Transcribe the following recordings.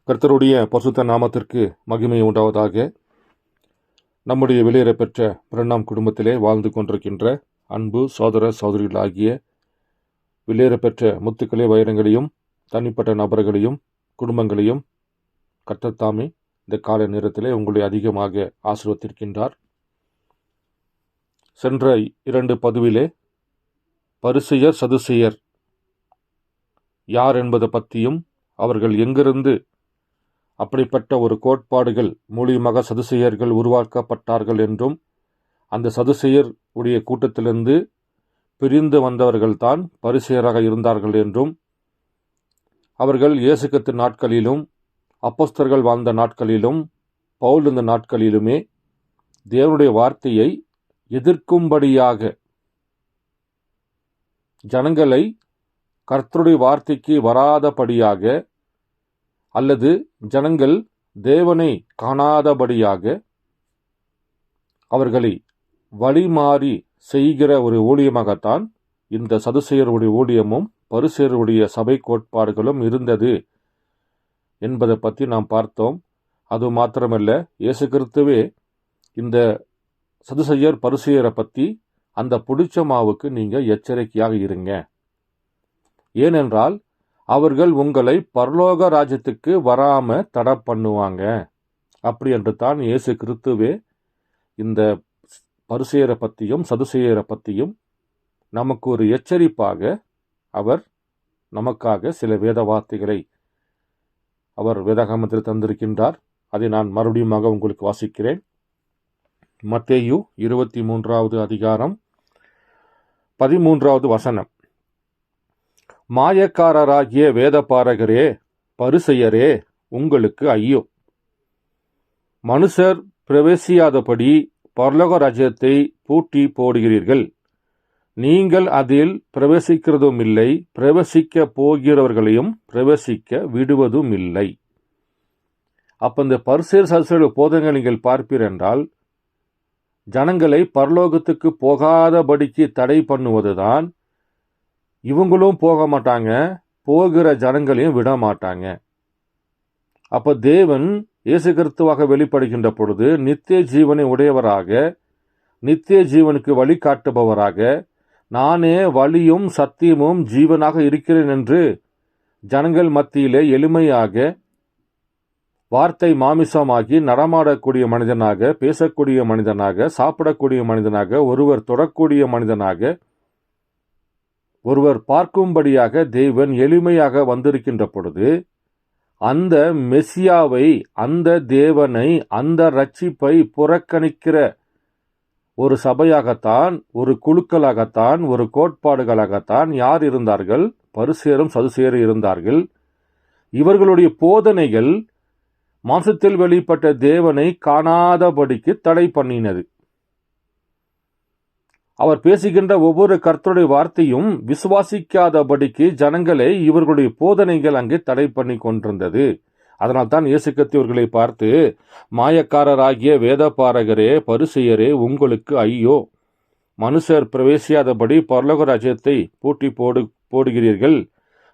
கர்த்தருடைய பரிசுத்த நாமத்திற்கு மகிமை உண்டாவதாக. நம்முடைய வெளியேறப்பெற்ற பிரணாம் குடும்பத்திலே வாழ்ந்து கொண்டிருக்கின்ற அன்பு சகோதர சகோதரிகளாகிய வெளியேறப்பெற்ற முத்துக்களே வைரங்களையும் தனிப்பட்ட நபர்களையும் குடும்பங்களையும் கர்த்தர் தாமே இந்த கால நேரத்திலே உங்களை அதிகமாக ஆசீர்வதிக்கின்றார். சென்ற 2 பதிவிலே பரிசேயர் சதுசேயர் யார் என்பதை பற்றியும், அவர்கள் எங்கிருந்து அப்படிப்பட்ட ஒரு கோட்பாடுகள் மூலியமாக சதுசேயர்கள் உருவாக்கப்பட்டார்கள் என்றும், அந்த சதுசேயர் உடைய கூட்டத்திலிருந்து பிரிந்து வந்தவர்கள்தான் பரிசேயராக இருந்தார்கள் என்றும், அவர்கள் இயேசு கிறிஸ்து நாட்களிலும் அப்போஸ்தலர்கள் வாழ்ந்த நாட்களிலும் பவுல் இருந்த நாட்களிலுமே தேவனுடைய வார்த்தையை எதிர்க்கும்படியாக ஜனங்களை கர்த்தருடைய வார்த்தைக்கு வராதபடியாக அல்லது ஜனங்கள் தேவனை காணாதபடியாக அவர்களை வழிமாறி செய்கிற ஒரு ஊழியமாகத்தான் இந்த சதுசேயருடைய ஊழியமும் பரிசேயருடைய சபை கோட்பாடுகளும் இருந்தது என்பதை பற்றி நாம் பார்த்தோம். அது மாத்திரமல்ல, இயேசு கிறிஸ்துவே இந்த சதுசேயர் பரிசேயரை பற்றி அந்த புளிச்ச மாவுக்கு நீங்கள் எச்சரிக்கையாக இருங்க, ஏனென்றால் அவர்கள் உங்களை பரலோக ராஜ்யத்துக்கு வராம தடை பண்ணுவாங்க. அப்படி என்று தான் இயேசு கிறிஸ்துவே இந்த பரிசேயரை பற்றியும் சதுசேயரை பற்றியும் நமக்கு ஒரு எச்சரிப்பாக அவர் நமக்காக சில வேத வார்த்தைகளை அவர் வேதாகமத்தில் தந்திருக்கின்றார். அதை நான் மறுபடியும் உங்களுக்கு வாசிக்கிறேன். மத்தேயு 23வது அதிகாரம் 13வது வசனம். மாயக்காரராகிய வேதபாரகரே பரிசேயரே உங்களுக்கு ஐயோ, மனுஷர் பிரவேசியாதபடி பரலோக ராஜ்யத்தை பூட்டி போடுகிறீர்கள். நீங்கள் அதில் பிரவேசிக்கிறதும் இல்லை, பிரவேசிக்க போகிறவர்களையும் பிரவேசிக்க விடுவதும் இல்லை. அப்போ இந்த பரிசேயர் சதுசேயர் போதனைகள் நீங்கள் பார்ப்பீர் என்றால், ஜனங்களை பரலோகத்துக்கு போகாதபடிக்கு தடை பண்ணுவதுதான். இவங்களும் போக மாட்டாங்க, போகிற ஜனங்களையும் விட மாட்டாங்க. அப்போ தேவன் இயேசு கிறிஸ்துவாக வெளிப்படுகின்ற பொழுது நித்திய ஜீவனை உடையவராக, நித்திய ஜீவனுக்கு வழிகாட்டுபவராக, நானே வழியும் சத்தியமும் ஜீவனாக இருக்கிறேன் என்று ஜனங்கள் மத்தியிலே எளிமையாக வார்த்தை மாமிசமாகி நடமாடக்கூடிய மனிதனாக, பேசக்கூடிய மனிதனாக, சாப்பிடக்கூடிய மனிதனாக, ஒருவர் தொடக்கூடிய மனிதனாக, ஒருவர் பார்க்கும்படியாக தேவன் எளிமையாக வந்திருக்கின்ற பொழுது, அந்த மெசியாவை, அந்த தேவனை, அந்த ரட்சிப்பை புறக்கணிக்கிற ஒரு சபையாகத்தான், ஒரு குழுக்களாகத்தான், ஒரு கோட்பாடுகளாகத்தான் யார் இருந்தார்கள்? பரிசேயரும் சதுசேயரும் இருந்தார்கள். இவர்களுடைய போதனைகள் மாம்சத்தில் வெளிப்பட்ட தேவனை காணாதபடிக்கு தடை பண்ணினது. அவர் பேசுகின்ற ஒவ்வொரு கர்த்தருடைய வார்த்தையும் விசுவாசிக்காதபடிக்கு ஜனங்களை இவர்களுடைய போதனைகள் அங்கே தடை பண்ணி கொண்டிருந்தது. அதனால் தான் இயேசு கிறிஸ்து இவர்களை பார்த்து, மாயக்காரராகிய வேதபாரகரே பரிசேயரே உங்களுக்கு ஐயோ, மனுஷர் பிரவேசியாதபடி பரலோக ராஜ்யத்தை பூட்டி போடுகிறீர்கள்.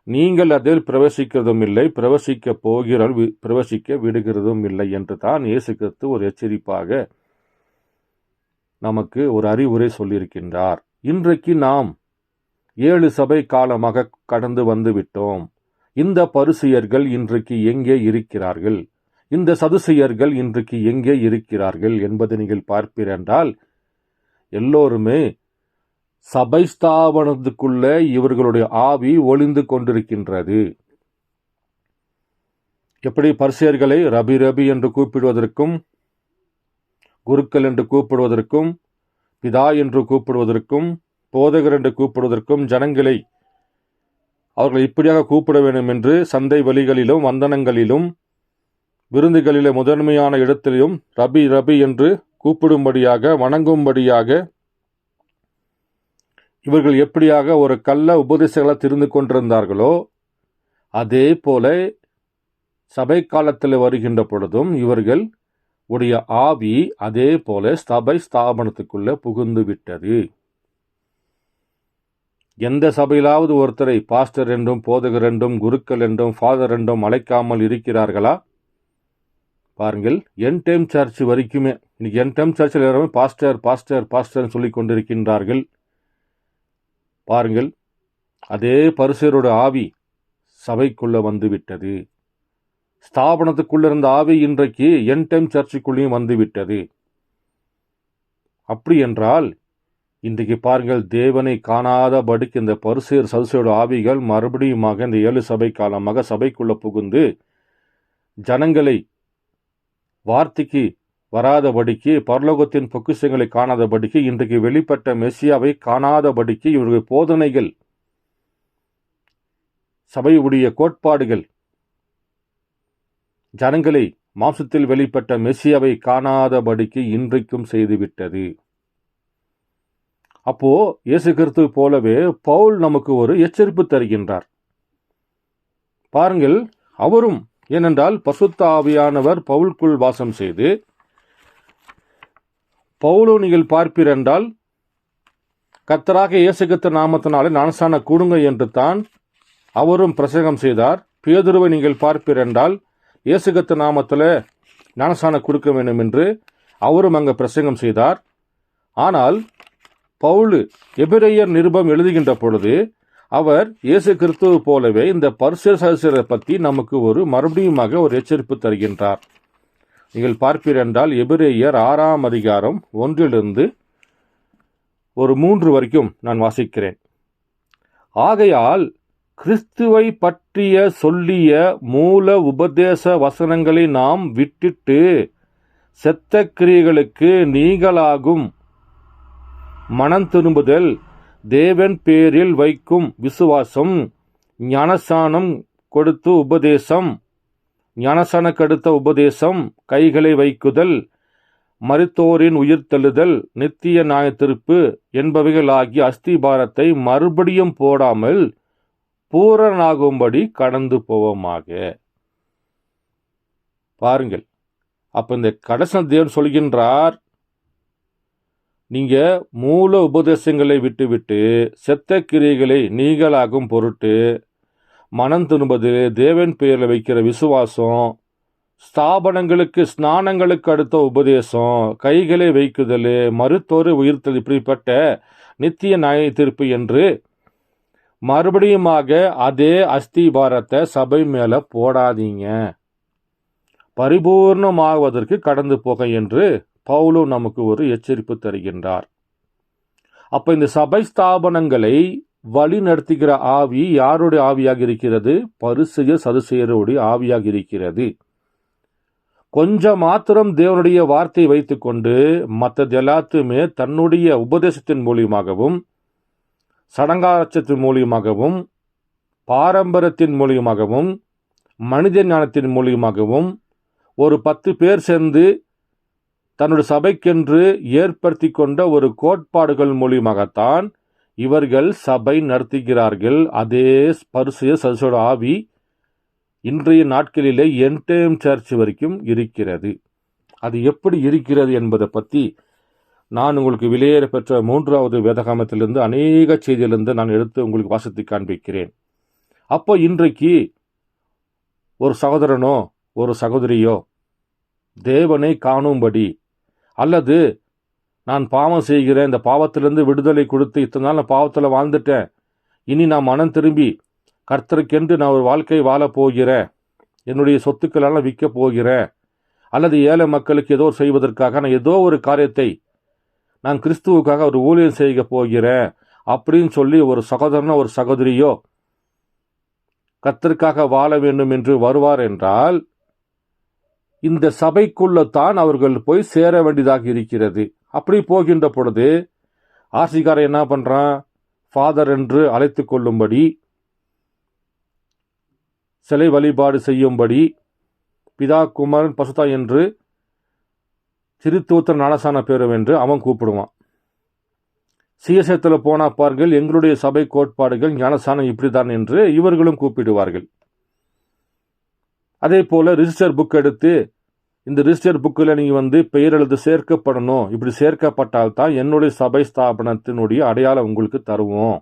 நீங்கள் அதில் பிரவேசிக்கிறதும் இல்லை, பிரவேசிக்க போகிறவர்கள் பிரவேசிக்க விடுகிறதும் இல்லை என்று தான் இயேசு கிறிஸ்து ஒரு எச்சரிப்பாக நமக்கு ஒரு அறிவுரை சொல்லியிருக்கின்றார். இன்றைக்கு நாம் 7 சபை காலமாக கடந்து வந்து விட்டோம். இந்த பரிசேயர்கள் இன்றைக்கு எங்கே இருக்கிறார்கள்? இந்த சதுசேயர்கள் இன்றைக்கு எங்கே இருக்கிறார்கள் என்பதை நீங்கள் பார்ப்பீர் என்றால், எல்லோருமே சபை ஸ்தாபனத்துக்குள்ள இவர்களுடைய ஆவி ஒளிந்து கொண்டிருக்கின்றது. எப்படி பரிசேயர்களை ரபி ரபி என்று கூப்பிடுவதற்கும், குருக்கள் என்று கூப்பிடுவதற்கும், பிதா என்று கூப்பிடுவதற்கும், போதகர் என்று கூப்பிடுவதற்கும் ஜனங்களை அவர்களை இப்படியாக கூப்பிட வேண்டும் என்று சந்தை வழிகளிலும் வந்தனங்களிலும் விருந்துகளிலே முதன்மையான இடத்திலும் ரபி ரபி என்று கூப்பிடும்படியாக, வணங்கும்படியாக இவர்கள் எப்படியாக ஒரு கள்ள உபதேசங்களை திரிந்து கொண்டிருந்தார்களோ, அதே போல சபை காலத்தில் வருகின்ற பொழுதும் இவர்கள் உடைய ஆவி அதே போல சபை ஸ்தாபனத்துக்குள்ள புகுந்து விட்டது. எந்த சபையிலாவது ஒருத்தரை பாஸ்டர் என்றும் போதகர் என்றும் குருக்கள் என்றும் ஃபாதர் என்றும் அழைக்காமல் இருக்கிறார்களா? பாருங்கள், என் டைம் சர்ச் வரைக்குமே இன்னைக்கு என் டைம் சர்ச்சில் எல்லாருமே பாஸ்டர் பாஸ்டர் பாஸ்டர் சொல்லி கொண்டிருக்கின்றார்கள். பாருங்கள், அதே பரிசேயரோட ஆவி சபைக்குள்ள வந்துவிட்டது. ஸ்தாபனத்துக்குள்ள இருந்த ஆவி இன்றைக்கு என் டைம் சர்ச்சுக்குள்ளேயும் வந்துவிட்டது. அப்படி என்றால் இன்றைக்கு பாருங்கள், தேவனை காணாதபடிக்கு இந்த பரிசேயர் சதுசேயரோட ஆவிகள் மறுபடியுமாக இந்த 7 சபை காலமாக சபைக்குள்ள புகுந்து ஜனங்களை வார்த்தைக்கு வராதபடிக்கு, பரலோகத்தின் பொக்கிஷங்களை காணாதபடிக்கு, இன்றைக்கு வெளிப்பட்ட மெசியாவை காணாதபடிக்கு இவர்கள் போதனைகள், சபையுடைய கோட்பாடுகள் ஜனங்களை மாம்சத்தில் வெளிப்பட்ட மெசியாவை காணாதபடிக்கு இன்றைக்கும் செய்துவிட்டது. அப்போ இயேசு கிறிஸ்து போலவே பவுல் நமக்கு ஒரு எச்சரிப்பு தருகின்றார். பாருங்கள், அவரும் ஏனென்றால் பரிசுத்த ஆவியானவர் பவுலுக்குள் வாசம் செய்து, பவுலோ நீங்கள் பார்ப்பீர் என்றால் கர்த்தராக இயேசு கிறிஸ்து நாமத்தினாலே ஞானஸ்நான கொடுங்க என்று தான் அவரும் பிரசங்கம் செய்தார். பேதுருவை நீங்கள் பார்ப்பீர் என்றால் இயேசு கிறிஸ்து நாமத்தில் ஞானஸ்நானம் கொடுக்க வேண்டும் என்று அவரும் அங்கே பிரசங்கம் செய்தார். ஆனால் பவுல் எபிரேயர் நிருபம் எழுதுகின்ற பொழுது அவர் இயேசு கிறிஸ்துவை போலவே இந்த பரிசேயர் சதுசேயரை பற்றி நமக்கு மறுபடியுமாக ஒரு எச்சரிப்பு தருகின்றார். நீங்கள் பார்ப்பீர் என்றால் எபிரேயர் 6ஆம் அதிகாரம் 1 3 வரைக்கும் நான் வாசிக்கிறேன். ஆகையால் கிறிஸ்துவை பற்றிய சொல்லிய மூல உபதேச வசனங்களை நாம் விட்டுட்டு செத்த கிரியைகளுக்கு நீங்களாகும் மனம் திரும்புதல், தேவன் பேரில் வைக்கும் விசுவாசம், ஞானஸ்நானம் கொடுத்து உபதேசம், ஞானஸ்நானக்கடுத்த உபதேசம், கைகளை வைக்குதல், மரித்தோரின் உயிர்த்தெழுதல், நித்திய நியாயத்தீர்ப்பு என்பவைகளாகிய அஸ்திபாரத்தை மறுபடியும் போடாமல் பூரணனாகும்படி கடந்து போவோமாக. பாருங்கள், அப்ப இந்த கடைசி தேவன் சொல்கின்றார், நீங்க மூல உபதேசங்களை விட்டுவிட்டு செத்த கிரியைகளை நீங்களாகும் பொருட்டு மனம் திரும்புவது, தேவன் பெயரில் வைக்கிற விசுவாசம், ஸ்தாபனங்களுக்கு ஸ்நானங்களுக்கு அடுத்த உபதேசம், கைகளை வைக்குதல், மருத்துவ உயிர்த்தல், இப்படிப்பட்ட நித்திய நியாய தீர்ப்பு என்று மறுபடியுமாக அதே அஸ்திபாரத்தை சபை மேல போடாதீங்க, பரிபூர்ணமாவதற்கு கடந்து போக என்று பவுலு நமக்கு ஒரு எச்சரிப்பு தருகின்றார். அப்ப இந்த சபை ஸ்தாபனங்களை வழி நடத்துகிற ஆவி யாருடைய ஆவியாக இருக்கிறது? பரிசேயர் சதுசேயருடைய ஆவியாக இருக்கிறது. கொஞ்சம் மாத்திரம் தேவனுடைய வார்த்தையை வைத்துக்கொண்டு மற்றது எல்லாத்துமே தன்னுடைய உபதேசத்தின் மூலியமாகவும், சடங்காட்சத்தின் மூலியமாகவும், பாரம்பரியத்தின் மூலியமாகவும், மனித ஞானத்தின் மூலியமாகவும் ஒரு 10 பேர் சேர்ந்து தன்னுடைய சபைக்கென்று ஏற்படுத்தி கொண்ட ஒரு கோட்பாடுகள் மூலியமாகத்தான் இவர்கள் சபை நடத்துகிறார்கள். அதே பரிசேயர் சதுசேயர் ஆவி இன்றைய நாட்களிலே என்டைம் சர்ச் வரைக்கும் இருக்கிறது. அது எப்படி இருக்கிறது என்பதை பற்றி நான் உங்களுக்கு வெளியேற பெற்ற 3வது வேதாகமத்திலிருந்து அநேக செய்தியிலிருந்து நான் எடுத்து உங்களுக்கு வாசித்து காண்பிக்கிறேன். அப்போ இன்றைக்கு ஒரு சகோதரனோ ஒரு சகோதரியோ தேவனை காணும்படி, அல்லது நான் பாவம் செய்கிறேன், இந்த பாவத்திலிருந்து விடுதலை கொடுத்து இத்தனை நாள் நான் பாவத்தில் வாழ்ந்துட்டேன், இனி நான் மனம் திரும்பி கர்த்தருக்கென்று நான் ஒரு வாழ்க்கை வாழப் போகிறேன், என்னுடைய சொத்துக்களெல்லாம் விற்க போகிறேன், அல்லது ஏழை மக்களுக்கு ஏதோ செய்வதற்காக நான் ஏதோ ஒரு காரியத்தை நான் கிறிஸ்துவுக்காக ஒரு ஊழியம் செய்ய போகிறேன் அப்படின்னு சொல்லி ஒரு சகோதரனோ ஒரு சகோதரியோ கர்த்தருக்காக வாழ வேண்டும் என்று வருவார் என்றால் இந்த சபைக்குள்ளத்தான் அவர்கள் போய் சேர வேண்டியதாக இருக்கிறது. அப்படி போகின்ற பொழுது ஆசிகாரன் என்ன பண்றான்? ஃபாதர் என்று அழைத்து கொள்ளும்படி, சிலை வழிபாடு செய்யும்படி, பிதா குமாரன் பசுதா என்று திருத்தூத்திர ஞானஸ்நான பெறும் என்று அவன் கூப்பிடுவான். சிஎஸ்எத்தில் போனா பாருங்கள், எங்களுடைய சபை கோட்பாடுகள் ஞானஸ்நானம் இப்படிதான் என்று இவர்களும் கூப்பிடுவார்கள். அதே போல ரிஜிஸ்டர் புக் எடுத்து, இந்த ரிஜிஸ்டர் புக்கில் நீங்கள் பெயர் எழுத்து சேர்க்கப்படணும், இப்படி சேர்க்கப்பட்டால்தான் என்னுடைய சபை ஸ்தாபனத்தினுடைய அடையாளம் உங்களுக்கு தருவோம்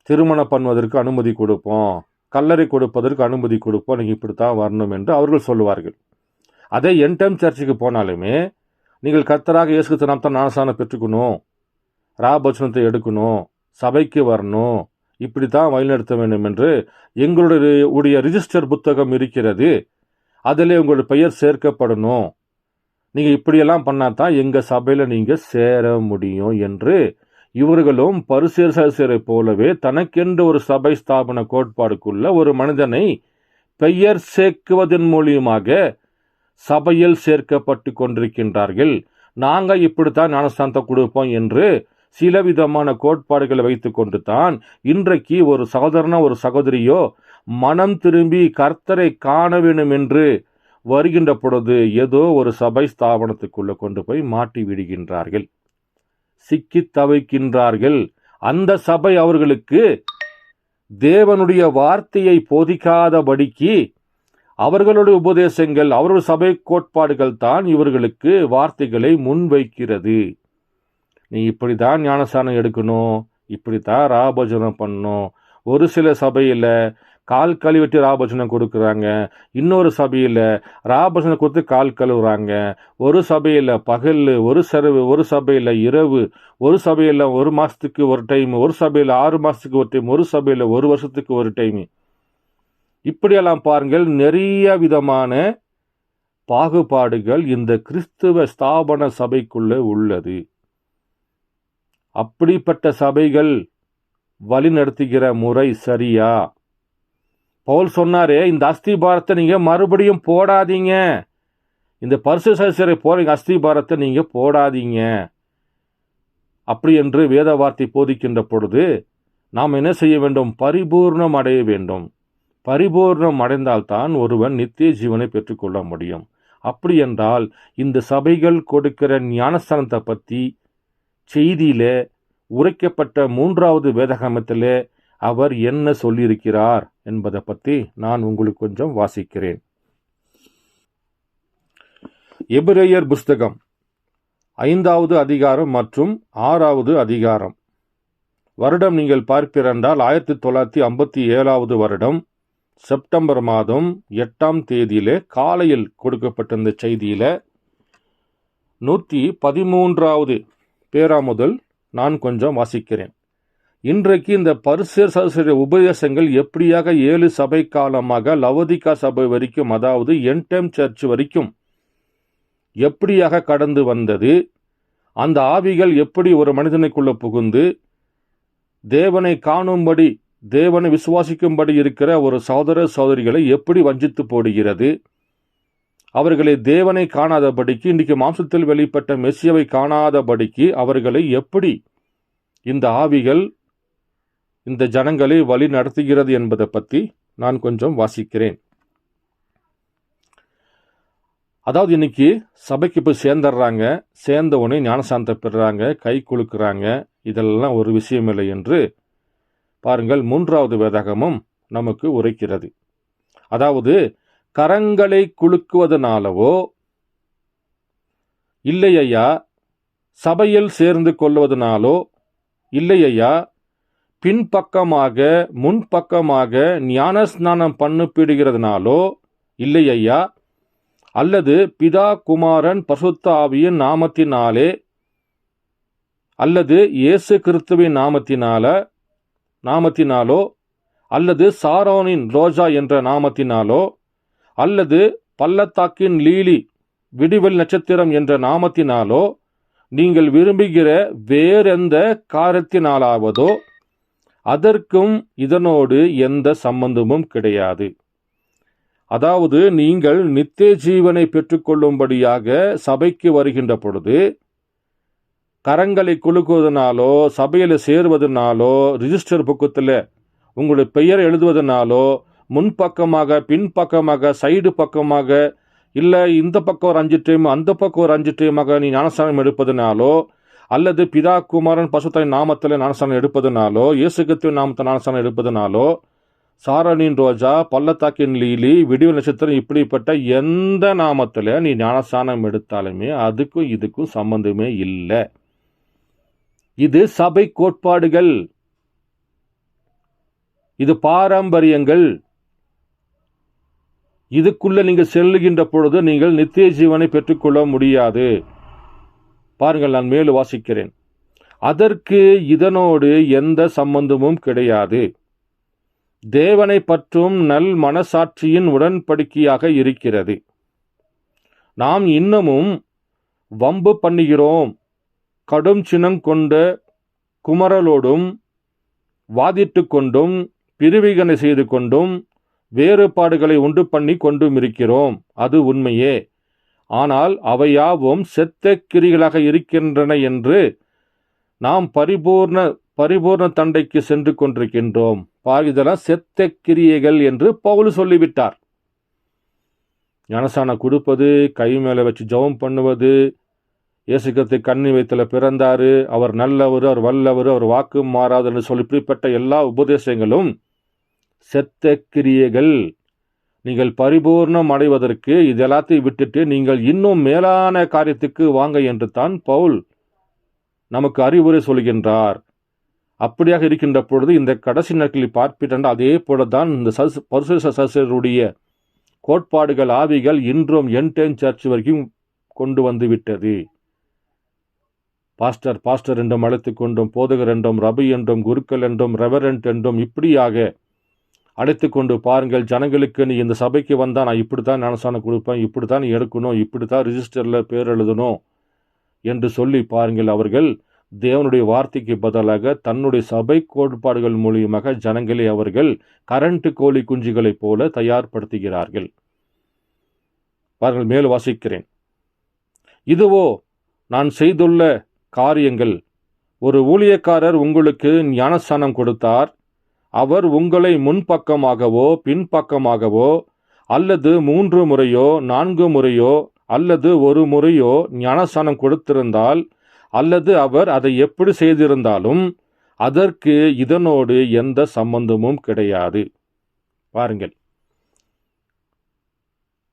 திருமணம் பண்ணுவதற்கு அனுமதி கொடுப்போம், கல்லறை கொடுப்பதற்கு அனுமதி கொடுப்போம், நீங்கள் இப்படித்தான் வரணும் என்று அவர்கள் சொல்லுவார்கள். அதே என் டைம் சர்ச்சுக்கு போனாலுமே நீங்கள் கர்த்தராக இயேசு கிறிஸ்து நாமத்தில் ஞானஸ்நானம் பெற்றுக்கணும், ராபோஜனத்தை எடுக்கணும், சபைக்கு வரணும், இப்படித்தான் வழிநடத்த வேண்டும் என்று எங்களுடைய ரிஜிஸ்டர் புத்தகம் இருக்கிறது, அதிலே உங்களுடைய பெயர் சேர்க்கப்படணும், நீங்கள் இப்படியெல்லாம் பண்ணாதான் எங்கள் சபையில் நீங்கள் சேர முடியும் என்று இவர்களும் பரிசேயரை போலவே தனக்கென்று ஒரு சபை ஸ்தாபன கோட்பாடுக்குள்ள ஒரு மனிதனை பெயர் சேர்க்குவதன் மூலியமாக சபையில் சேர்க்கப்பட்டு கொண்டிருக்கின்றார்கள். நாங்கள் இப்படித்தான் ஞானஸ்தானத்தை கொடுப்போம் என்று சில விதமான கோட்பாடுகளை வைத்து கொண்டு தான் இன்றைக்கு ஒரு சகோதரனோ ஒரு சகோதரியோ மனம் திரும்பி கர்த்தரை காண வேண்டும் என்று வருகின்ற பொழுது ஏதோ ஒரு சபை ஸ்தாபனத்துக்குள்ள கொண்டு போய் மாட்டி விடுகின்றார்கள், சிக்கி தவிக்கின்றார்கள். அந்த சபை அவர்களுக்கு தேவனுடைய வார்த்தையை போதிக்காதபடிக்கு அவர்களுடைய உபதேசங்கள், அவருடைய சபை கோட்பாடுகள் தான் இவர்களுக்கு வார்த்தைகளை முன்வைக்கிறது. நீ இப்படிதான் ஞானஸ்நானம் எடுக்கணும், இப்படித்தான் ராபோஜனம் பண்ணணும். ஒரு சில சபையில் கால் கழுவிட்டு ராபோஜனம் கொடுக்குறாங்க, இன்னொரு சபையில் ராபோஜனம் கொடுத்து கால் கழுவுறாங்க, ஒரு சபையில் பகல், ஒரு சபையில் இரவு, ஒரு சபையில் 1 மாதத்துக்கு ஒரு டைம், ஒரு சபையில் 6 மாதத்துக்கு ஒரு டைம், ஒரு சபையில் 1 வருஷத்துக்கு ஒரு டைம். இப்படியெல்லாம் பாருங்கள், நிறைய விதமான பாகுபாடுகள் இந்த கிறிஸ்துவ ஸ்தாபன சபைக்குள்ளே உள்ளது. அப்படிப்பட்ட சபைகள் வழிநடத்துகிற முறை சரியா? பவுல் சொன்னாரே, இந்த அஸ்திபாரத்தை நீங்க மறுபடியும் போடாதீங்க, இந்த பரிசுத்தரை போல அஸ்திபாரத்தை நீங்க போடாதீங்க அப்படி என்று வேத வார்த்தை போதிக்கின்ற பொழுது நாம் என்ன செய்ய வேண்டும்? பரிபூர்ணம் அடைய வேண்டும். பரிபூர்ணம் அடைந்தால்தான் ஒருவன் நித்திய ஜீவனை பெற்றுக்கொள்ள முடியும். அப்படி என்றால் இந்த சபைகள் கொடுக்கிற ஞானஸ்தானத்தை பற்றி செய்தியிலே உரைக்கப்பட்ட 3வது வேதாகமத்திலே அவர் என்ன சொல்லியிருக்கிறார் என்பதை பற்றி நான் உங்களுக்கு கொஞ்சம் வாசிக்கிறேன். எபிரேயர் புஸ்தகம் 5வது அதிகாரம் மற்றும் 6வது அதிகாரம். வருடம் நீங்கள் பார்ப்பிருந்தால் 1957வது வருடம் செப்டம்பர் மாதம் 8ஆம் தேதியிலே காலையில் கொடுக்கப்பட்ட இந்த செய்தியில 113வது பேரா முதல் நான் கொஞ்சம் வாசிக்கிறேன். இன்றைக்கு இந்த பரிசேயர் உபதேசங்கள் எப்படியாக 7 சபை காலமாக லவோதிக்கா சபை வரைக்கும், அதாவது என் டைம் சர்ச் வரைக்கும் எப்படியாக கடந்து வந்தது, அந்த ஆவிகள் எப்படி ஒரு மனிதனுக்குள்ள புகுந்து தேவனை காணும்படி, தேவனை விசுவாசிக்கும்படி இருக்கிற ஒரு சகோதர சகோதரிகளை எப்படி வஞ்சித்து போடுகிறது, அவர்களை தேவனை காணாதபடிக்கு, இன்றைக்கு மாம்சத்தில் வெளிப்பட்ட மெசியாவை காணாதபடிக்கு அவர்களை எப்படி இந்த ஆவிகள் இந்த ஜனங்களை வழி நடத்துகிறது என்பதை பற்றி நான் கொஞ்சம் வாசிக்கிறேன். அதாவது இன்னைக்கு சபைக்கு போய் சேர்ந்துடுறாங்க, சேர்ந்த உடனே ஞானசாந்தத்தை பெறுறாங்க, கை குலுக்குறாங்க, இதெல்லாம் ஒரு விஷயம் இல்லை என்று பாருங்கள் 3வது வேதாகமும் நமக்கு உரைக்கிறது. அதாவது கரங்களை குலுக்குவதனாலவோ இல்லையா சபையில் சேர்ந்து கொள்வதனாலோ இல்லையா பின்பக்கமாக முன்பக்கமாக ஞானஸ்நானம் பண்ணிப்பிடுகிறதுனாலோ இல்லையா அல்லது பிதா குமாரன் பரிசுத்த ஆவியின் நாமத்தினாலே அல்லது இயேசு கிறிஸ்துவின் நாமத்தினாலோ அல்லது சாரோனின் ரோஜா என்ற நாமத்தினாலோ அல்லது பள்ளத்தாக்கின் லீலி விடிவெளி நட்சத்திரம் என்ற நாமத்தினாலோ நீங்கள் விரும்புகிற வேறெந்த காரியத்தினாலாவதோ அதற்கும் இதனோடு எந்த சம்பந்தமும் கிடையாது. அதாவது நீங்கள் நித்திய ஜீவனை பெற்றுக்கொள்ளும்படியாக சபைக்கு வருகின்ற பொழுது கரங்களை குலுக்குவதனாலோ சபையில் சேருவதனாலோ ரிஜிஸ்டர் புக்கத்தில் உங்களுடைய பெயர் எழுதுவதனாலோ முன்பக்கமாக பின்பக்கமாக சைடு பக்கமாக இல்லை இந்த பக்கம் ஒரு 5 டைம் அந்த பக்கம் ஒரு 5 டைமாக நீ ஞானஸ்நானம் எடுப்பதனாலோ அல்லது பிதா குமாரன் பரிசுத்தரின் நாமத்தில் ஞானஸ்நானம் எடுப்பதனாலோ இயேசு கிறிஸ்துவின் நாமத்தில் ஞானஸ்நானம் எடுப்பதனாலோ சாரோனின் ரோஜா பள்ளத்தாக்கின் லீலி விடிவெளி நட்சத்திரம் இப்படிப்பட்ட எந்த நாமத்தில் நீ ஞானஸ்நானம் எடுத்தாலுமே அதுக்கும் இதுக்கும் சம்பந்தமே இல்லை. இது சபை கோட்பாடுகள். இது பாரம்பரியங்கள். இதுக்குள்ள நீங்கள் செல்லுகின்ற பொழுது நீங்கள் நித்திய ஜீவனை பெற்றுக்கொள்ள முடியாது. பாருங்கள், நான் மேலும் வாசிக்கிறேன். அதற்கு இதனோடு எந்த சம்பந்தமும் கிடையாது. தேவனை பற்றும் நல் மனசாட்சியின் உடன்படிக்கையாக இருக்கிறது. நாம் இன்னமும் வம்பு பண்ணுகிறோம், கடும் சினம் கொண்ட குமரலோடும் வாதிட்டு கொண்டும் பிரிவிகனை செய்து கொண்டும் வேறுபாடுகளை உண்டு பண்ணி கொண்டும் இருக்கிறோம். அது உண்மையே. ஆனால் அவையாவும் செத்த கிரிகளாக இருக்கின்றன என்று நாம் பரிபூர்ண தண்டைக்கு சென்று கொண்டிருக்கின்றோம். இதெல்லாம் செத்த கிரியைகள் என்று பவுல் சொல்லிவிட்டார். ஞானஸ்நானம் கொடுப்பது, கை மேலே வச்சு ஜெபம் பண்ணுவது, இயேசு கிறிஸ்து கன்னி வயித்துல பிறந்தாரு, அவர் நல்லவர், அவர் வல்லவர், அவர் வாக்கு மாறாது என்று சொல்லி இப்படிப்பட்ட எல்லா உபதேசங்களும் செத்த கிரியைகள். நீங்கள் பரிபூர்ணம் அடைவதற்கு இது எல்லாத்தையும் விட்டுட்டு நீங்கள் இன்னும் மேலான காரியத்துக்கு வாங்க என்று தான் பவுல் நமக்கு அறிவுரை சொல்கின்றார். அப்படியாக இருக்கின்ற பொழுது இந்த கடைசி நாட்களில் பார்ப்பிட்டால் அதே போலதான் இந்த பரிசுத்த சகோதரருடைய கோட்பாடுகள், ஆவிகள் இன்றும் என்டைம் சர்ச் வரைக்கும் கொண்டு வந்து விட்டது. பாஸ்டர் என்றும் அழைத்து கொண்டும், போதகர் என்றும், ரபி என்றும், குருக்கள் என்றும், ரெவரண்ட் என்றும் இப்படியாக அழைத்து கொண்டு பாருங்கள், ஜனங்களுக்கு நீ இந்த சபைக்கு வந்தால் நான் இப்படித்தான் ஞானஸ்நானம் கொடுப்பேன், இப்படித்தான் நீ எடுக்கணும், இப்படித்தான் ரிஜிஸ்டரில் பேர் எழுதணும் என்று சொல்லி பாருங்கள். அவர்கள் தேவனுடைய வார்த்தைக்கு பதிலாக தன்னுடைய சபை கோட்பாடுகள் மூலியமாக ஜனங்களை அவர்கள் கரண்ட் கோழி குஞ்சுகளைப் போல தயார்படுத்துகிறார்கள். பாருங்கள், மேல் வாசிக்கிறேன். இதுவோ நான் செய்துள்ள காரியங்கள். ஒரு ஊழியக்காரர் உங்களுக்கு ஞானஸ்நானம் கொடுத்தார். அவர் உங்களை முன்பக்கமாகவோ பின்பக்கமாகவோ அல்லது 3 முறையோ 4 முறையோ அல்லது 1 முறையோ ஞானஸ்நானம் கொடுத்திருந்தால், அல்லது அவர் அதை எப்படி செய்திருந்தாலும் அதற்கு இதனோடு எந்த சம்பந்தமும் கிடையாது. பாருங்கள்,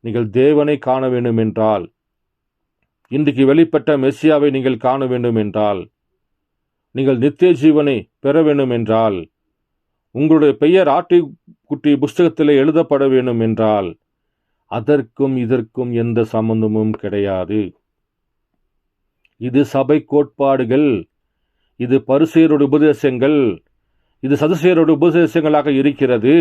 நீங்கள் தேவனை காண வேண்டும் என்றால், இன்றைக்கு வெளிப்பட்ட மெஸ்ஸியாவை நீங்கள் காண வேண்டும் என்றால், நீங்கள் நித்திய ஜீவனை பெற வேண்டும் என்றால், உங்களுடைய பெயர் ஆட்டுக்குட்டி புஸ்தகத்தில் எழுதப்பட வேண்டும் என்றால் அதற்கும் இதற்கும் எந்த சம்பந்தமும் கிடையாது. இது சபை கோட்பாடுகள், இது பரிசேயருடைய உபதேசங்கள், இது சதுசேயருடைய உபதேசங்களாக இருக்கிறது.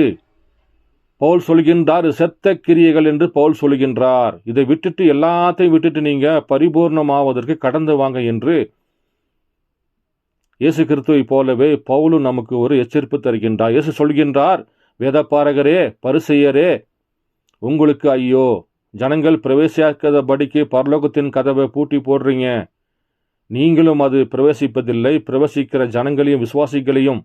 பவுல் சொல்கின்றார் செத்த கிரியைகள் என்று பவுல் சொல்கின்றார். இதை விட்டுட்டு எல்லாத்தையும் விட்டுட்டு நீங்க பரிபூர்ணமாவதற்கு கடந்து வாங்க என்று இயேசு கிறிஸ்துவை போலவே பவுலும் நமக்கு ஒரு எச்சரிப்பு தருகின்றார். இயேசு சொல்கின்றார், வேதபாரகரே, பரிசேயரே, உங்களுக்கு ஐயோ, ஜனங்கள் பிரவேசிக்காதபடிக்கு பரலோகத்தின் கதவை பூட்டி போடுறீங்க. நீங்களும் அது பிரவேசிப்பதில்லை. பிரவேசிக்கிற ஜனங்களையும் விசுவாசிகளையும்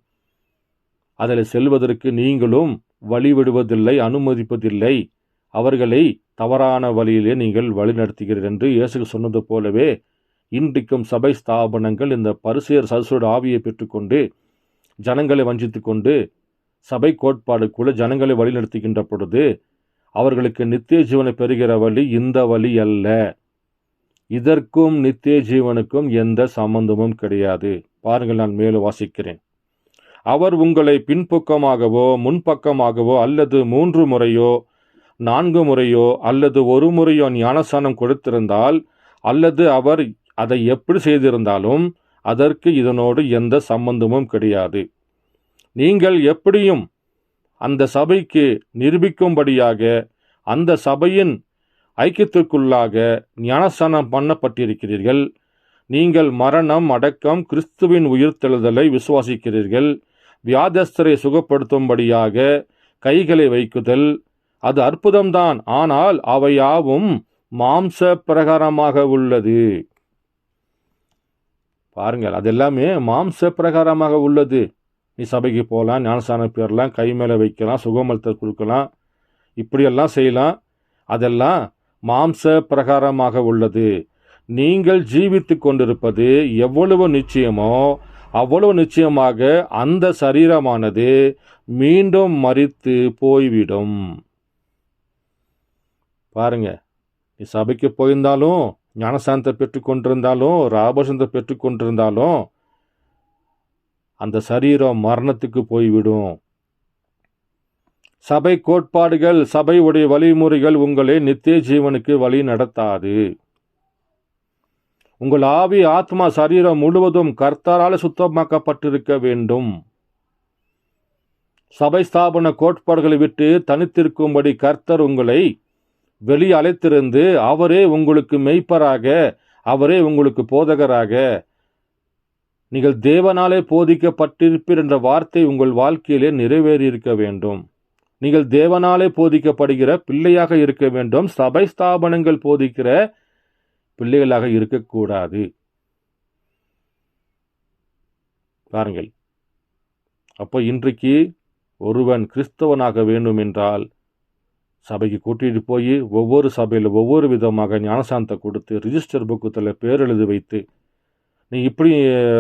அதில் செல்வதற்கு நீங்களும் வழிவிடுவதில்லை, அனுமதிப்பதில்லை. அவர்களை தவறான வழியிலே நீங்கள் வழிநடத்துகிறீர்கள் என்று இயேசு சொன்னது போலவே இன்றைக்கும் சபை ஸ்தாபனங்கள் இந்த பரிசேயர் சதுசரோட ஆவியை பெற்றுக்கொண்டு ஜனங்களை வஞ்சித்து கொண்டு சபை கோட்பாடுக்குள்ள ஜனங்களை வழிநடத்துகின்ற பொழுது அவர்களுக்கு நித்திய ஜீவனை பெறுகிற வழி இந்த வழி அல்ல. இதற்கும் நித்திய ஜீவனுக்கும் எந்த சம்பந்தமும் கிடையாது. பாருங்கள், நான் மேலும் வாசிக்கிறேன். அவர் உங்களை பின்பக்கமாகவோ முன்பக்கமாகவோ அல்லது 3 முறையோ 4 முறையோ அல்லது 1 முறையோ ஞானஸ்நானம் கொடுத்திருந்தால், அல்லது அவர் அதை எப்படி செய்திருந்தாலும் அதற்கு இதனோடு எந்த சம்பந்தமும் கிடையாது. நீங்கள் எப்படியும் அந்த சபைக்கு நிரூபிக்கும்படியாக அந்த சபையின் ஐக்கியத்திற்குள்ளாக ஞானஸ்நானம் பண்ணப்பட்டிருக்கிறீர்கள். நீங்கள் மரணம், அடக்கம், கிறிஸ்துவின் உயிர்த்தெழுதலை விசுவாசிக்கிறீர்கள். வியாதஸ்தரை சுகப்படுத்தும்படியாக கைகளை வைக்குதல், அது அற்புதம்தான். ஆனால் அவையாவும் மாம்ச பிரகாரமாக உள்ளது. பாருங்கள், அது எல்லாமே மாம்ச பிரகாரமாக உள்ளது. நீ சபைக்கு போகலாம், ஞானஸ்நானம் பெறலாம், கை மேலே வைக்கலாம், சுகமல்த்த கொடுக்கலாம், இப்படியெல்லாம் செய்யலாம். அதெல்லாம் மாம்ச பிரகாரமாக உள்ளது. நீங்கள் ஜீவித்து கொண்டிருப்பது எவ்வளவு நிச்சயமோ அவ்வளவு நிச்சயமாக அந்த சரீரமானது மீண்டும் மரித்து போய்விடும். பாருங்க, நீ சபைக்கு போயிருந்தாலும், ஞானஸ்நானத்தை பெற்றுக்கொண்டிருந்தாலும், ராபோஷத்தை பெற்றுக்கொண்டிருந்தாலும் அந்த சரீரம் மரணத்துக்கு போய்விடும். சபை கோட்பாடுகள், சபை உடைய வழிமுறைகள் உங்களை நித்திய ஜீவனுக்கு வழி நடத்தாது. உங்கள் ஆவி, ஆத்மா, சரீரம் முழுவதும் கர்த்தரால் சுத்தமாக்கப்பட்டிருக்க வேண்டும். சபை ஸ்தாபன கோட்பாடுகளை விட்டு தனித்திருக்கும்படி கர்த்தர் உங்களை வெளியே அழைத்திருந்து அவரே உங்களுக்கு மெய்ப்பராக, அவரே உங்களுக்கு போதகராக, நீங்கள் தேவனாலே போதிக்கப்பட்டிருப்பீர் என்ற வார்த்தை உங்கள் வாழ்க்கையிலே நிறைவேறியிருக்க வேண்டும். நீங்கள் தேவனாலே போதிக்கப்படுகிற பிள்ளையாக இருக்க வேண்டும். சபை ஸ்தாபனங்கள் போதிக்கிற பிள்ளைகளாக இருக்கக்கூடாது. பாருங்கள், அப்போ இன்றைக்கு ஒருவன் கிறிஸ்தவனாக வேண்டும் என்றால் சபைக்கு கூட்டிகிட்டு போய் ஒவ்வொரு சபையில் ஒவ்வொரு விதமாக ஞானசாந்தத்தை கொடுத்து ரிஜிஸ்டர் புக்கத்தில் பேர் எழுதி வைத்து, நீ இப்படி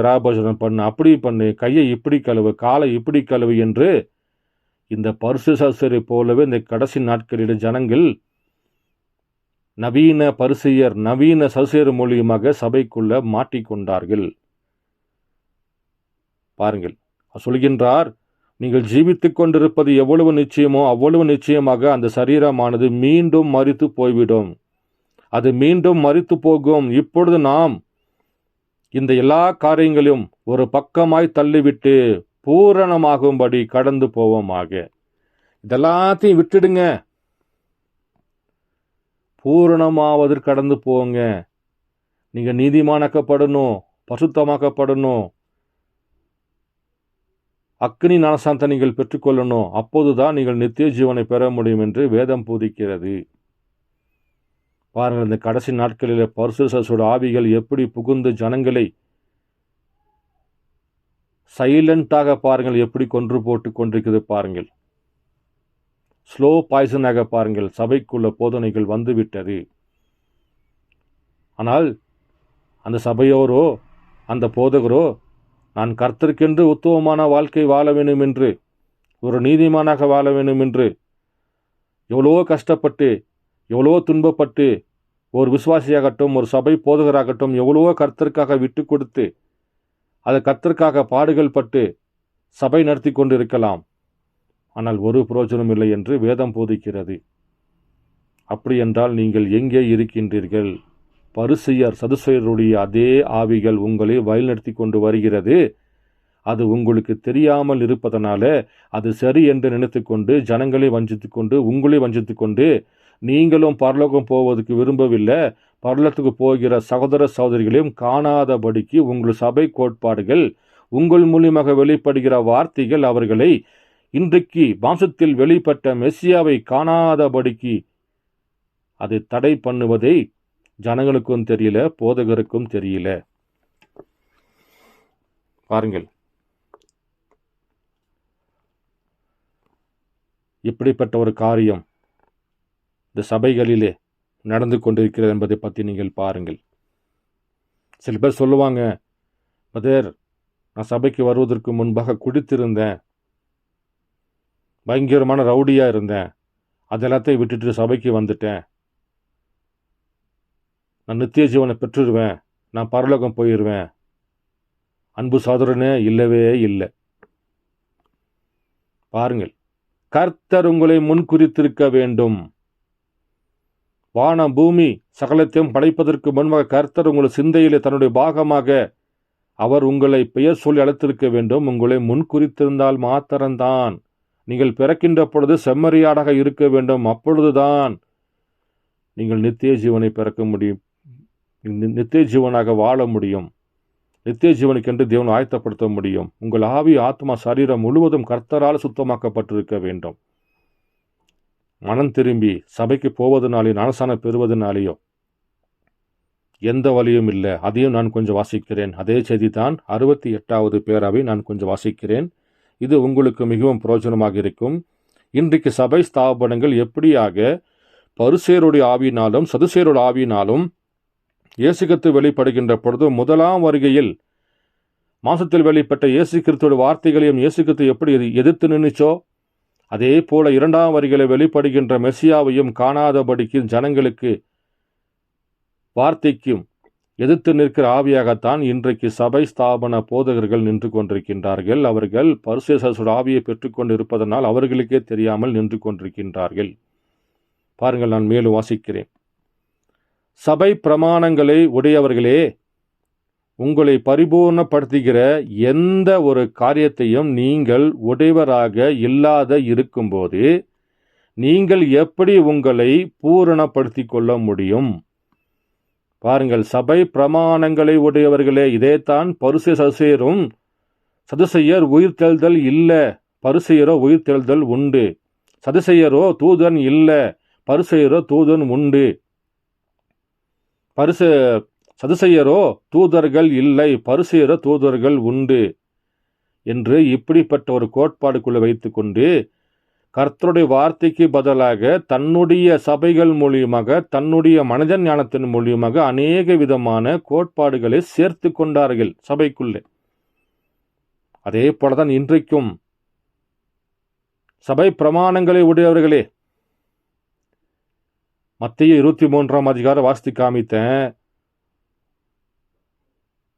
ராபோஜனம் பண்ணு, அப்படி பண்ணு, கையை இப்படி கழுவு, காலை இப்படி கழுவு என்று இந்த பரிசு சதுசரை போலவே இந்த கடைசி நாட்களில் ஜனங்கள் நவீன பரிசெயர், நவீன சதுசேர் மூலியமாக சபைக்குள்ள மாட்டிக்கொண்டார்கள். பாருங்கள், சொல்கின்றார், நீங்கள் ஜீவித்துக் கொண்டிருப்பது எவ்வளவு நிச்சயமோ அவ்வளவு நிச்சயமாக அந்த சரீரமானது மீண்டும் மரித்து போய்விடும். அது மீண்டும் மரித்து போகும். இப்பொழுது நாம் இந்த எல்லா காரியங்களையும் ஒரு பக்கமாய் தள்ளிவிட்டு பூரணமாகும்படி கடந்து போவோமாக. இதெல்லாத்தையும் விட்டுடுங்க, பூரணமாவதற்கு கடந்து போங்க. நீங்க நீதிமானாக்கப்படணும், பசுத்தமாக்கப்படணும், அக்னி ஞானசாந்தத்தை நீங்கள் பெற்றுக்கொள்ளணும். அப்போதுதான் நீங்கள் நித்திய ஜீவனை பெற முடியும் என்று வேதம் போதிக்கிறது. பாருங்கள், இந்த கடைசி நாட்களில் பரிசுத்த ஆவிகள் எப்படி புகுந்து ஜனங்களை சைலண்டாக பாருங்கள் எப்படி கொன்று போட்டு கொண்டிருக்கிறது பாருங்கள். ஸ்லோ பாய்சனாக பாருங்கள், சபைக்குள்ள போதனைகள் வந்துவிட்டது. ஆனால் அந்த சபையோரோ அந்த போதகரோ நான் கர்த்தருக்கென்று உத்தமமான வாழ்க்கை வாழ வேண்டும் என்று, ஒரு நீதிமானாக வாழ வேண்டும் என்று எவ்வளோ கஷ்டப்பட்டு, எவ்வளோ துன்பப்பட்டு, ஒரு விசுவாசியாகட்டும், ஒரு சபை போதகராகட்டும், எவ்வளோ கர்த்தருக்காக விட்டு கொடுத்து, அதை கர்த்தருக்காக பாடுகள் பட்டு சபை நடத்தி கொண்டு இருக்கலாம். ஆனால் ஒரு பிரயோஜனம் இல்லை என்று வேதம் போதிக்கிறது. அப்படி என்றால் நீங்கள் எங்கே இருக்கின்றீர்கள்? பரிசேயர் சதுசேயருடைய அதே ஆவிகள் உங்களை வழிநடத்தி கொண்டு வருகிறது. அது உங்களுக்கு தெரியாமல் இருப்பதனால அது சரி என்று நினைத்து கொண்டு ஜனங்களை வஞ்சித்து கொண்டு உங்களை வஞ்சித்து கொண்டு நீங்களும் பரலோகம் போவதற்கு விரும்பவில்லை, பரலோகத்துக்கு போகிற சகோதர சகோதரிகளையும் காணாதபடிக்கு உங்கள் சபை கோட்பாடுகள், உங்கள் மூலியமாக வெளிப்படுகிற வார்த்தைகள் அவர்களை இன்றைக்கு வம்சத்தில் வெளிப்பட்ட மெஸ்ஸியாவை காணாதபடிக்கு அதை தடை பண்ணுவதை ஜனங்களுக்கும் தெரியல, போதகருக்கும் தெரியல. பாருங்கள், இப்படிப்பட்ட ஒரு காரியம் இந்த சபைகளிலே நடந்து கொண்டிருக்கிறது என்பதை பற்றி நீங்கள் பாருங்கள். சில பேர் சொல்லுவாங்க, பதர் நான் சபைக்கு வருவதற்கு முன்பாக குடித்திருந்தேன், பயங்கரமான ரவுடியாக இருந்தேன், அதெல்லாத்தையும் விட்டுட்டு சபைக்கு வந்துட்டேன், நான் நித்திய ஜீவனை பெற்றுருவேன், நான் பரலோகம் போயிடுவேன். அன்பு சகோதரனே, இல்லவே இல்லை. பாருங்கள், கர்த்தர் உங்களை முன்குறித்திருக்க வேண்டும். வானம் பூமி சகலத்தையும் படைப்பதற்கு முன்பாக கர்த்தர் உங்கள் சிந்தையிலே தன்னுடைய பாகமாக அவர் உங்களை பெயர் சொல்லி அழைத்திருக்க வேண்டும். உங்களை முன்குறித்திருந்தால் மாத்திரம்தான் நீங்கள் பிறக்கின்ற பொழுது செம்மறியாடாக இருக்க வேண்டும். அப்பொழுதுதான் நீங்கள் நித்திய ஜீவனை பிறக்க முடியும், நித்திய ஜீவனாக வாழ முடியும், நித்திய ஜீவனுக்கென்று தேவன் ஆயத்தப்படுத்த முடியும். உங்கள் ஆவி, ஆத்மா, சரீரம் முழுவதும் கர்த்தரால் சுத்தமாக்கப்பட்டிருக்க வேண்டும். மனம் திரும்பி சபைக்கு போவதனாலே, ஞானஸ்நானம் பெறுவதனாலேயோ எந்த வழியும் இல்லை. அதையும் நான் கொஞ்சம் வாசிக்கிறேன். அதே செய்தி தான் 68வது பேராவை நான் கொஞ்சம் வாசிக்கிறேன். இது உங்களுக்கு மிகவும் பிரயோஜனமாக இருக்கும். இன்றைக்கு சபை ஸ்தாபனங்கள் எப்படியாக பரிசேயருடைய ஆவியினாலும் சதுசேயருடைய ஆவியினாலும் இயேசு கிறிஸ்து வெளிப்படுகின்ற பொழுது முதலாம் வருகையில் மாசத்தில் வெளிப்பட்ட இயேசு கிறிஸ்துவோட வார்த்தைகளையும் இயேசு கிறிஸ்து எப்படி எதிர்த்து நின்றுச்சோ, அதே போல இரண்டாம் வருகையில வெளிப்படுகின்ற மெசியாவையும் காணாதபடிக்கு ஜனங்களுக்கு வார்த்தைக்கும் எதிர்த்து நிற்கிற ஆவியாகத்தான் இன்றைக்கு சபை ஸ்தாபன போதகர்கள் நின்று கொண்டிருக்கின்றார்கள். அவர்கள் பரிசுத்த ஆவியை பெற்றுக்கொண்டு இருப்பதனால் அவர்களுக்கே தெரியாமல் நின்று கொண்டிருக்கின்றார்கள். பாருங்கள், நான் மேலும் வாசிக்கிறேன். சபை பிரமாணங்களை உடையவர்களே, உங்களை பரிபூர்ணப்படுத்துகிற எந்த ஒரு காரியத்தையும் நீங்கள் உடையவராக இல்லாத இருக்கும்போது நீங்கள் எப்படி உங்களை பூரணப்படுத்திக் கொள்ள முடியும்? பாருங்கள், சபை பிரமாணங்களை உடையவர்களே, இதேதான் பரிசேயரும் சதுசேயர் உயிர்த்தெழுதல் இல்ல, பரிசேயரோ உயிர்த்தெழுதல் உண்டு. சதுசேயரோ தூதன் இல்ல, பரிசேயரோ தூதன் உண்டு. சதுசேயரோ தூதர்கள் இல்லை, பரிசேயரோ தூதர்கள் உண்டு என்று இப்படிப்பட்ட ஒரு கோட்பாடுக்குள்ள வைத்துக்கொண்டு கர்த்தருடைய வார்த்தைக்கு பதிலாக தன்னுடைய சபைகள் மூலியமாக, தன்னுடைய மனித ஞானத்தின் மூலியமாக அநேக விதமான கோட்பாடுகளை சேர்த்து கொண்டார்கள் சபைக்குள்ளே. அதே போலதான் இன்றைக்கும் சபை பிரமாணங்களை உடையவர்களே, மத்தேயு 23ஆம் அதிகாரம் வாசித்து காமித்தேன்.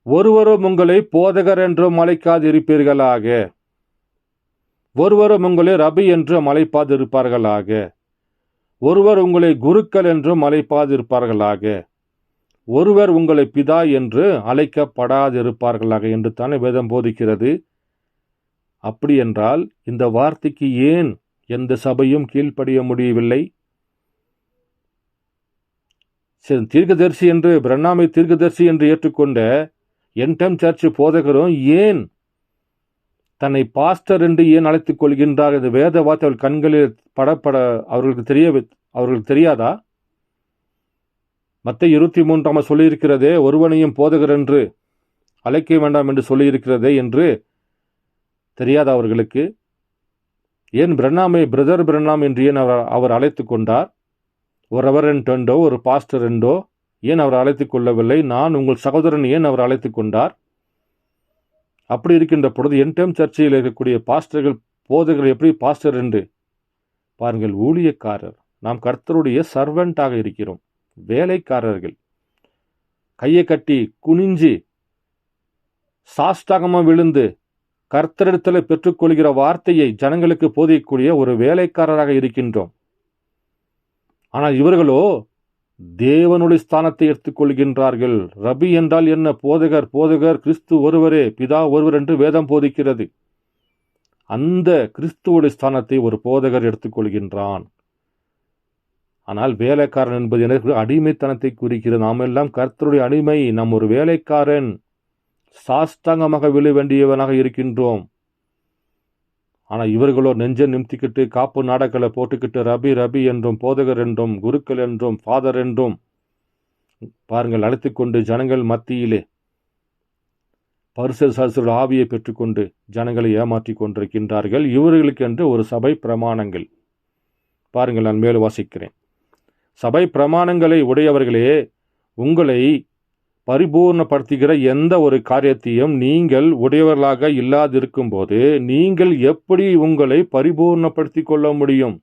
ஒருவரும் உங்களை போதகர் என்றும் அழைக்காதிருப்பீர்களாக, ஒருவரும் உங்களை ரபி என்றும் அழைப்பாதிருப்பார்களாக, ஒருவர் உங்களை குருக்கள் என்றும் அழைப்பாதிருப்பார்களாக, ஒருவர் உங்களை பிதா என்று அழைக்கப்படாதிருப்பார்களாக என்று தானே வேதம் போதிக்கிறது. அப்படி என்றால் இந்த வார்த்தைக்கு ஏன் எந்த சபையும் கீழ்ப்படிய முடியவில்லை? தீர்க்கதரிசி என்று பிரண்ணாமை தீர்க்கதரிசி என்று ஏற்றுக்கொண்ட என்டம் சர்ச் போதகரும் ஏன் தன்னை பாஸ்டர் என்று ஏன் அழைத்துக் கொள்கின்றார்? இந்த வேத வார்த்தை அவர்கள் கண்களில் படப்பட அவர்களுக்கு தெரியாதா? மத்தேயு 23 சொல்லியிருக்கிறதே, ஒருவனையும் போதகர் என்று அழைக்க வேண்டாம் என்று சொல்லியிருக்கிறதே என்று தெரியாதா அவர்களுக்கு? ஏன் பிரண்ணாமை பிரதர் பிரண்ணாம் என்று ஏன் அவர் அழைத்து கொண்டார்? ஒரு ரெவரண்ட் என்றோ ஒரு பாஸ்டர் என்றோ ஏன் அவர் அழைத்துக் கொள்ளவில்லை? நான் உங்கள் சகோதரன் ஏன் அவர் அழைத்து கொண்டார்? அப்படி இருக்கின்ற பொழுது என்டம் சர்ச்சையில் இருக்கக்கூடிய பாஸ்டர்கள் போதகர்கள் எப்படி பாஸ்டர் என்று பாருங்கள். ஊழியக்காரர், நாம் கர்த்தருடைய சர்வெண்டாக இருக்கிறோம், வேலைக்காரர்கள். கையை கட்டி குனிஞ்சி சாஷ்டாகமாக விழுந்து கர்த்தரிடத்தில் பெற்றுக்கொள்கிற வார்த்தையை ஜனங்களுக்கு போதிக்கக்கூடிய ஒரு வேலைக்காரராக இருக்கின்றோம். ஆனால் இவர்களோ தேவனுடைய ஸ்தானத்தை எடுத்துக்கொள்கின்றார்கள். ரபி என்றால் என்ன? போதகர். போதகர் கிறிஸ்து ஒருவரே, பிதா ஒருவர் என்று வேதம் போதிக்கிறது. அந்த கிறிஸ்துவோடைய ஸ்தானத்தை ஒரு போதகர் எடுத்துக்கொள்கின்றான். ஆனால் வேலைக்காரன் என்பது எனக்கு அடிமைத்தனத்தை குறிக்கிறது. நாம் எல்லாம் கர்த்தருடைய அடிமை. நாம் ஒரு வேலைக்காரன், சாஷ்டாங்கமாக விழ வேண்டியவனாக இருக்கின்றோம். ஆனால் இவர்களோ நெஞ்ச நிமித்திக்கிட்டு காப்பு நாடகளை போட்டுக்கிட்டு ரபி ரபி என்றும் போதகர் என்றும் குருக்கள் என்றும் ஃபாதர் என்றும் பாருங்கள் அழைத்துக்கொண்டு ஜனங்கள் மத்தியிலே பரிசுத்த ஆவியை பெற்றுக்கொண்டு ஜனங்களை ஏமாற்றி கொண்டிருக்கின்றார்கள். இவர்களுக்கென்று ஒரு சபை பிரமாணங்கள். பாருங்கள், நான் மேலும் வாசிக்கிறேன். சபை பிரமாணங்களை உடையவர்களே, உங்களை பரிபூர்ணப்படுத்துகிற எந்த ஒரு காரியத்தையும் நீங்கள் உடையவர்களாக இல்லாதிருக்கும் போது நீங்கள் எப்படி உங்களை பரிபூர்ணப்படுத்திக் கொள்ள முடியும்?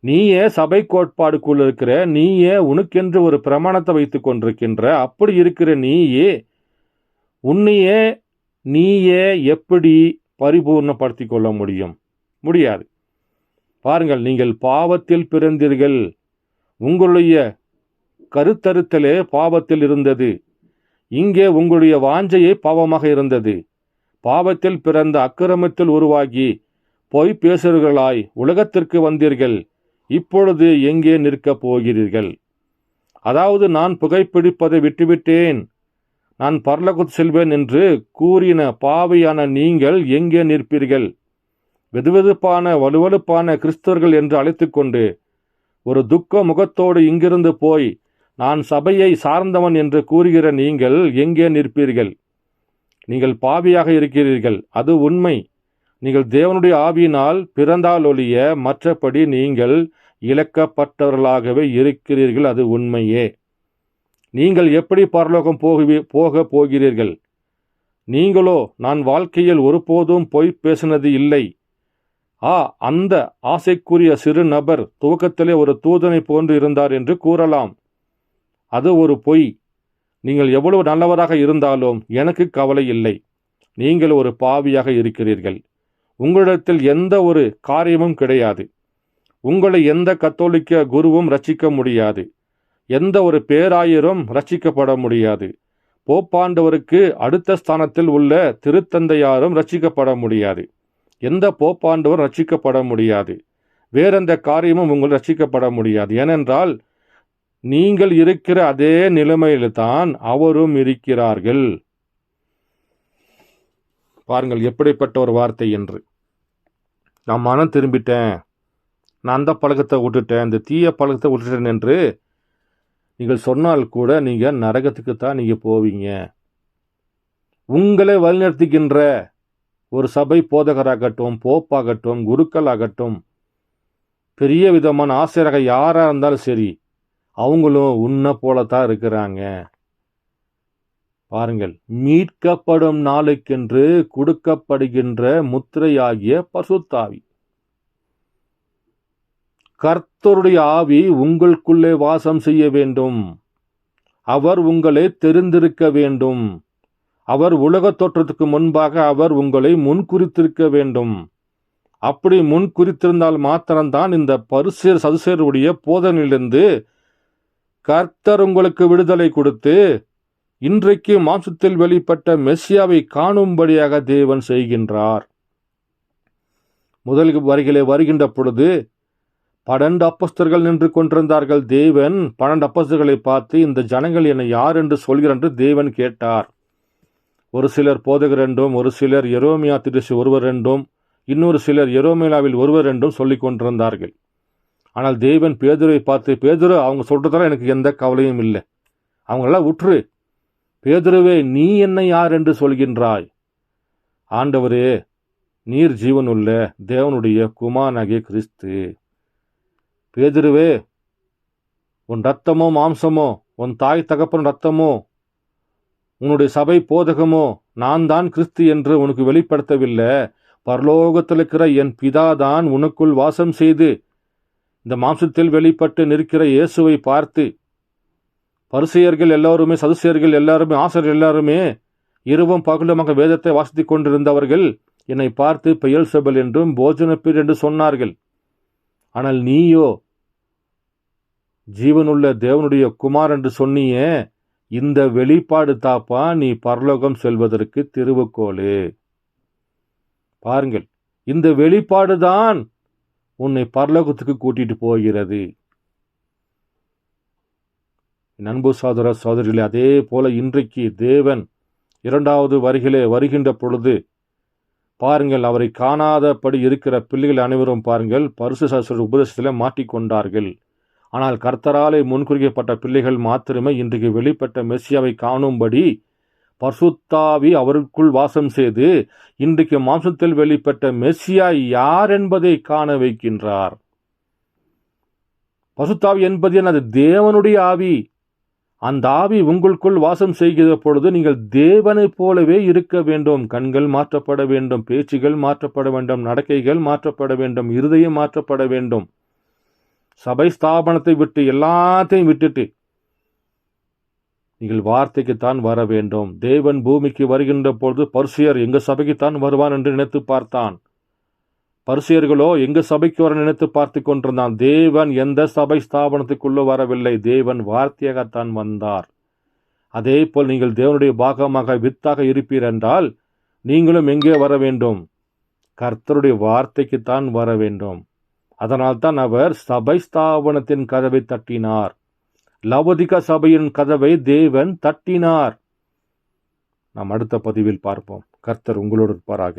நீயே சபை கோட்பாடுக்குள் இருக்கிற, நீயே உனக்கென்று ஒரு பிரமாணத்தை வைத்துக் கொண்டிருக்கின்ற, அப்படி இருக்கிற நீயே எப்படி பரிபூர்ணப்படுத்திக் கொள்ள முடியும்? முடியாது. பாருங்கள், நீங்கள் பாவத்தில் பிறந்தீர்கள். உங்களுடைய கருத்தறுத்தலே பாவத்தில் இருந்தது. இங்கே உங்களுடைய வாஞ்சையே பாவமாக இருந்தது. பாவத்தில் பிறந்த அக்கிரமத்தில் உருவாகி பொய் பேசுகிறவர்களாய் உலகத்திற்கு வந்தீர்கள். இப்பொழுது எங்கே நிற்கப் போகிறீர்கள்? அதாவது, நான் புகைப்பிடிப்பதை விட்டுவிட்டேன், நான் பரலோகத்துக்கு செல்வேன் என்று கூறின பாவியான நீங்கள் எங்கே நிற்பீர்கள்? வெதுவெதுப்பான வலுவலுப்பான கிறிஸ்தவர்கள் என்று அழைத்துக்கொண்டு ஒரு துக்க முகத்தோடு இங்கிருந்து போய் நான் சபையை சார்ந்தவன் என்று கூறுகிற நீங்கள் எங்கே நிற்பீர்கள்? நீங்கள் பாவியாக இருக்கிறீர்கள், அது உண்மை. நீங்கள் தேவனுடைய ஆவியினால் பிறந்தால் ஒழிய மற்றபடி நீங்கள் இழக்கப்பட்டவர்களாகவே இருக்கிறீர்கள், அது உண்மையே. நீங்கள் எப்படி பரலோகம் போக போகிறீர்கள்? நீங்களோ, நான் வாழ்க்கையில் ஒருபோதும் பொய் பேசினது இல்லை. அந்த ஆசைக்குரிய சிறு நபர் துவக்கத்திலே ஒரு தூதனை போன்று இருந்தார் என்று கூறலாம். அது ஒரு பொய். நீங்கள் எவ்வளவு நல்லவராக இருந்தாலும் எனக்கு கவலை இல்லை. நீங்கள் ஒரு பாவியாக இருக்கிறீர்கள். உங்களிடத்தில் எந்த ஒரு காரியமும் கிடையாது. உங்களை எந்த கத்தோலிக்க குருவும் ரட்சிக்க முடியாது. எந்த ஒரு பேராயரும் ரட்சிக்கப்பட முடியாது. போப்பாண்டவருக்கு அடுத்த ஸ்தானத்தில் உள்ள திருத்தந்தையாரும் ரட்சிக்கப்பட முடியாது. எந்த போப்பாண்டவரும் ரட்சிக்கப்பட முடியாது. வேறெந்த காரியமும் உங்கள் ரட்சிக்கப்பட முடியாது. ஏனென்றால் நீங்கள் இருக்கிற அதே நிலைமையில்தான் அவரும் இருக்கிறார்கள். பாருங்கள் எப்படிப்பட்ட ஒரு வார்த்தை என்று. நான் மனம் திரும்பிட்டேன், நான் அந்த பழக்கத்தை விட்டுட்டேன், இந்த தீய பழக்கத்தை விட்டுட்டேன் என்று நீங்கள் சொன்னால் கூட நீங்கள் நரகத்துக்கு தான் நீங்கள் போவீங்க. உங்களை வழிநடத்துகின்ற ஒரு சபை போதகராகட்டும், போப்பாகட்டும், குருக்கள் ஆகட்டும், பெரிய விதமான ஆசிரியராக யாராக இருந்தாலும் சரி, அவங்களும் உன்னை போலத்தான் இருக்கிறாங்க. பாருங்கள், மீட்கப்படும் நாளுக்கென்று கொடுக்கப்படுகின்ற முத்திரையாகிய பரிசுத்தாவி. கர்த்தருடைய ஆவி உங்களுக்குள்ளே வாசம் செய்ய வேண்டும். அவர் உங்களை தெரிந்திருக்க வேண்டும். அவர் உலக தோற்றத்துக்கு முன்பாக அவர் உங்களை முன்குறித்திருக்க வேண்டும். அப்படி முன்குறித்திருந்தால் மாத்திரம்தான் இந்த பரிசேர் சதுசேருடைய போதனையிலிருந்து கர்த்தர் உங்களுக்கு விடுதலை கொடுத்து இன்றைக்கு மாம்சத்தில் வெளிப்பட்ட மெஸ்ஸியாவை காணும்படியாக தேவன் செய்கின்றார். முதல் வருகிலே வருகின்ற பொழுது 12 அப்போஸ்தலர்கள் நின்று கொண்டிருந்தார்கள். தேவன் 12 அப்போஸ்தலர்களை பார்த்து, இந்த ஜனங்கள் என்னை யார் என்று சொல்கிறார் என்று தேவன் கேட்டார். ஒரு சிலர் போதகர் என்றும், ஒரு சிலர் எரோமியா தீர்க்கதரிசி ஒருவர் என்றும், இன்னொரு சிலர் எரோமியாவில் ஒருவர் என்றும் சொல்லிக் கொண்டிருந்தார்கள். ஆனால் தேவன் பேதுருவை பார்த்து, பேதுரு, அவங்க சொல்றதால எனக்கு எந்த கவலையும் இல்லை, அவங்களெல்லாம் உற்று. பேதுருவே, நீ என்னை யார் என்று சொல்கின்றாய்? ஆண்டவரே, நீர் ஜீவனுள்ள தேவனுடைய குமாரனாகிய கிறிஸ்து. பேதுருவே, உன் ரத்தமோ மாம்சமோ, உன் தாய் தகப்பன் ரத்தமோ, உன்னுடைய சபை போதகமோ நான் தான் கிறிஸ்து என்று உனக்கு வெளிப்படுத்தவில்லை. பரலோகத்தில் இருக்கிற என் பிதாதான் உனக்குள் வாசம் செய்து இந்த மாம்சத்தில் வெளிப்பட்டு நிற்கிற இயேசுவை பார்த்து, பரிசேயர்கள் எல்லாருமே, சதுசேயர்கள் எல்லாருமே, ஆசிரியர்கள் எல்லாருமே இரவும் பகலுமாக வேதத்தை வாசித்துக் கொண்டிருந்தவர்கள் என்னை பார்த்து பெயல்செபூல் என்றும் போஜனப்பீர் என்று சொன்னார்கள். ஆனால் நீயோ ஜீவனுள்ள தேவனுடைய குமார் என்று சொன்னியே, இந்த வெளிப்பாடு தாப்பா நீ பரலோகம் செல்வதற்கு திறவுகோலு. பாருங்கள், இந்த வெளிப்பாடுதான் உன்னை பரலோகத்துக்கு கூட்டிட்டு போகிறது. அன்பு சகோதர சகோதரிகளே, அதே போல இன்றைக்கு தேவன் இரண்டாவது வருகின்ற பொழுது பாருங்கள், அவரை காணாதபடி இருக்கிற பிள்ளைகள் அனைவரும் பாருங்கள் பரிசுத்த சாஸ்திர உபதேசத்தில் மாட்டிக்கொண்டார்கள். ஆனால் கர்த்தராலே முன்குறிக்கப்பட்ட பிள்ளைகள் மாத்திரமே இன்றைக்கு வெளிப்பட்ட மெஸ்ஸியாவை காணும்படி பரிசுத்தாவி அவருக்குள் வாசம் செய்து இன்றைக்கு மாம்சத்தில் வெளிப்பட்ட மெஸ்ஸியா யார் என்பதை காண வைக்கின்றார். பரிசுத்தாவி என்பது அது தேவனுடைய ஆவி. அந்த ஆவி உங்களுக்குள் வாசம் செய்கிற பொழுது நீங்கள் தேவனைப் போலவே இருக்க வேண்டும். கண்கள் மாற்றப்பட வேண்டும், பேச்சுகள் மாற்றப்பட வேண்டும், நடக்கைகள் மாற்றப்பட வேண்டும், இருதயம் மாற்றப்பட வேண்டும். சபை ஸ்தாபனத்தை விட்டு எல்லாத்தையும் விட்டுட்டு நீங்கள் வார்த்தைக்குத்தான் வர வேண்டும். தேவன் பூமிக்கு வருகின்ற பொழுது பரிசேயர் எங்க சபைக்குத்தான் வருவான் என்று நினைத்து பார்த்தான். பரிசேயர்களோ எங்க சபைக்கு வர நினைத்து பார்த்து கொண்டிருந்தான். தேவன் எந்த சபை ஸ்தாபனத்துக்குள்ள வரவில்லை, தேவன் வார்த்தையாகத்தான் வந்தார். அதே போல் நீங்கள் தேவனுடைய பாகமாக வித்தாக இருப்பீர் என்றால் நீங்களும் எங்கே வர வேண்டும்? கர்த்தருடைய வார்த்தைக்குத்தான் வர வேண்டும். அதனால்தான் அவர் சபை ஸ்தாபனத்தின் கதவை தட்டினார். லவோதிகா சபையின் கதவை தேவன் தட்டினார். நாம் அடுத்த பதிவில் பார்ப்போம். கர்த்தர் உங்களோடு இருப்பாராக.